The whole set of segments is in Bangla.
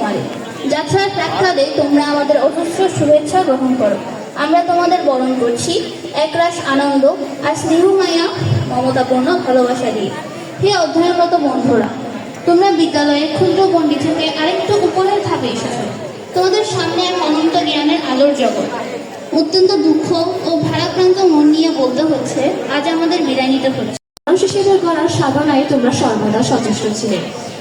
তোমারই। যাত্রার প্রাক্কালে তোমরা আমাদের অজস্র শুভেচ্ছা গ্রহণ করো। আমরা তোমাদের বরণ করছি একরাশ আনন্দ আর স্নেহমায়া মমতাপূর্ণ ভালোবাসা দিয়ে। হে অধ্যয়নরত বন্ধুরা, তোমরা বিদ্যালয়ের ক্ষুদ্র গণ্ডি থেকে আরেকটু উপরের ধাপে এসেছো। তোমাদের সামনে এক অনন্ত জ্ঞানের আলোর জগৎ। অত্যন্ত দুঃখ ও ভারাক্রান্ত মন নিয়ে বলতে হচ্ছে আজ আমাদের বিদায় নিতে হচ্ছে। মানুষ হিসেবে করার সাধনায় তোমরা সর্বদা সচেষ্ট ছিলে।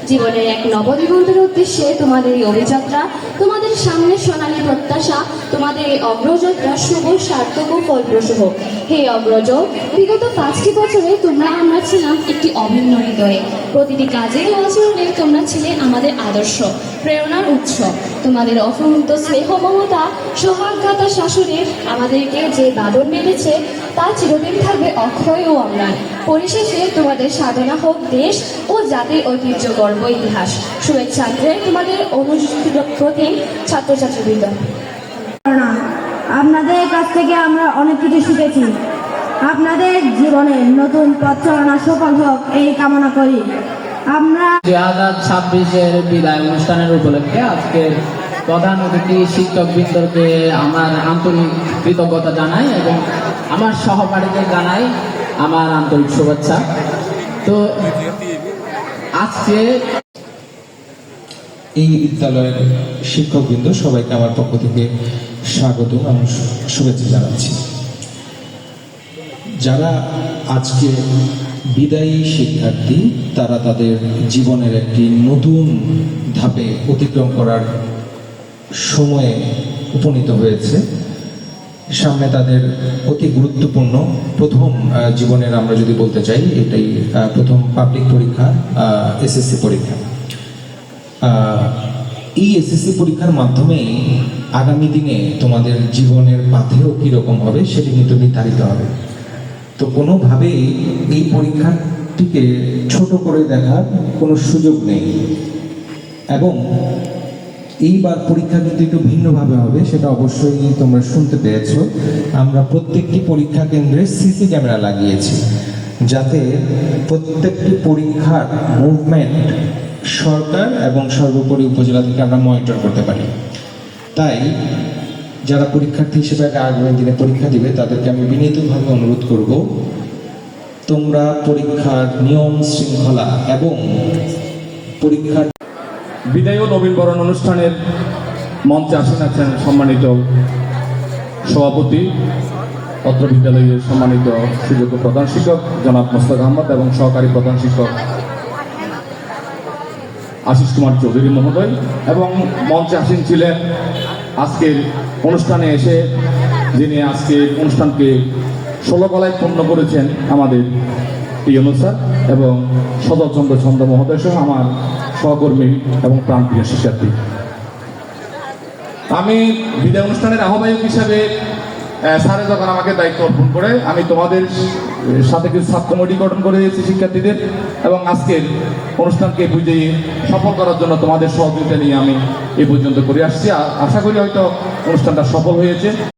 জীবনের এক নবদিগন্তের উদ্দেশ্যে তোমাদের এই অভিযাত্রা, তোমাদের সামনে সোনালী প্রত্যাশা, তোমাদের এই অগ্রযাত্রা শুভ, সার্থক ও ফলপ্রসূ হোক। হে অগ্রজ, বিগত 5টি বছরে আমরা ছিলাম একটি অভিন্ন হৃদয়ে। প্রতিটি কাজে ও আচরণে তোমরা ছিলে আমাদের আদর্শ, প্রেরণার উৎস। তোমাদের অফুরন্ত স্নেহ, মমতা, সোহাগগাথা শাসনে আমাদেরকে যে বাঁধন বেঁধেছে তা চিরদিন থাকবে অক্ষয় ও অম্লান। পরিশেষে তোমাদের সাধনা হোক দেশ ও জাতির ঐতিহ্য, গর্ব, ইতিহাস। শুভেচ্ছান্তে তোমাদের অনুষ্ঠিত প্রতি ছাত্রছাত্রীবৃন্দ। আপনাদের কাছ থেকে আমরা অনেক কিছু শিখেছি। আপনাদের জীবনের নতুন পথ চালনা সফল হোক এই কামনা করি। আমরা 2026-এর বিদায় অনুষ্ঠানের উপলক্ষে আজকের প্রধান অতিথি শিক্ষকবৃন্দকে আমার আন্তরিক কৃতজ্ঞতা জানাই এবং আমার সহপাঠীদের জানাই আমার আন্তরিক শুভেচ্ছা। তো আজকে এই বিদ্যালয়ের শিক্ষকবৃন্দ সবাইকে আমার পক্ষ থেকে স্বাগত এবং শুভেচ্ছা জানাচ্ছি। যারা আজকে বিদায়ী শিক্ষার্থী, তারা তাদের জীবনের একটি নতুন ধাপে অতিক্রম করার সময়ে উপনীত হয়েছে। সামনে তাদের অতি গুরুত্বপূর্ণ প্রথম জীবনের, আমরা যদি বলতে চাই, এটাই প্রথম পাবলিক পরীক্ষা, এসএসসি পরীক্ষা। এই এসএসসি পরীক্ষার মাধ্যমে আগামী দিনে তোমাদের জীবনের পাথেও কীরকম হবে সেটি কিন্তু নির্ধারিত হবে। তো কোনোভাবেই এই পরীক্ষাটিকে ছোট করে দেখার কোনো সুযোগ নেই এবং এইবার পরীক্ষা কিন্তু একটু ভিন্নভাবে হবে, সেটা অবশ্যই তোমরা শুনতে পেয়েছো। আমরা প্রত্যেকটি পরীক্ষা কেন্দ্রে সিসি ক্যামেরা লাগিয়েছি, যাতে প্রত্যেকটি পরীক্ষার মুভমেন্ট সরকার এবং সর্বোপরি উপজেলা থেকে আমরা মনিটর করতে পারি। তাই যারা পরীক্ষার্থী হিসেবে আগামী দিনে পরীক্ষা দিবে তাদেরকে আমি বিনীতভাবে অনুরোধ করব, তোমরা পরীক্ষার নিয়ম শৃঙ্খলা এবং পরীক্ষার বিদায় ও নবীনবরণ অনুষ্ঠানের মঞ্চে আসীন আছেন সম্মানিত সভাপতি, অত্র বিদ্যালয়ের সম্মানিত সুযোগ্য প্রধান শিক্ষক জনাব মোস্তাক আহমদ এবং সহকারী প্রধান শিক্ষক আশিস কুমার চৌধুরী মহোদয়, এবং মঞ্চে আসীন ছিলেন আজকের অনুষ্ঠানে এসে যিনি আজকে অনুষ্ঠানকে 16 গলায় পূর্ণ করেছেন আমাদের পিয়ন স্যার এবং সদরচন্দ্র চন্দ্র মহোদয় সহ আমার সহকর্মী এবং প্রাণপ্রিয় শিক্ষার্থী। আমি বিদায় অনুষ্ঠানের আহ্বায়ক হিসাবে স্যারে যখন আমাকে দায়িত্ব অর্পণ করে, আমি তোমাদের সাথে কিছু সাব কমিটি গঠন করে দিয়েছি শিক্ষার্থীদের, এবং আজকের অনুষ্ঠানকে বিজয়ী সফল করার জন্য তোমাদের সহযোগিতা নিয়ে আমি এই পর্যন্ত করে আসছি। আশা করি হয়তো অনুষ্ঠানটা সফল হয়েছে।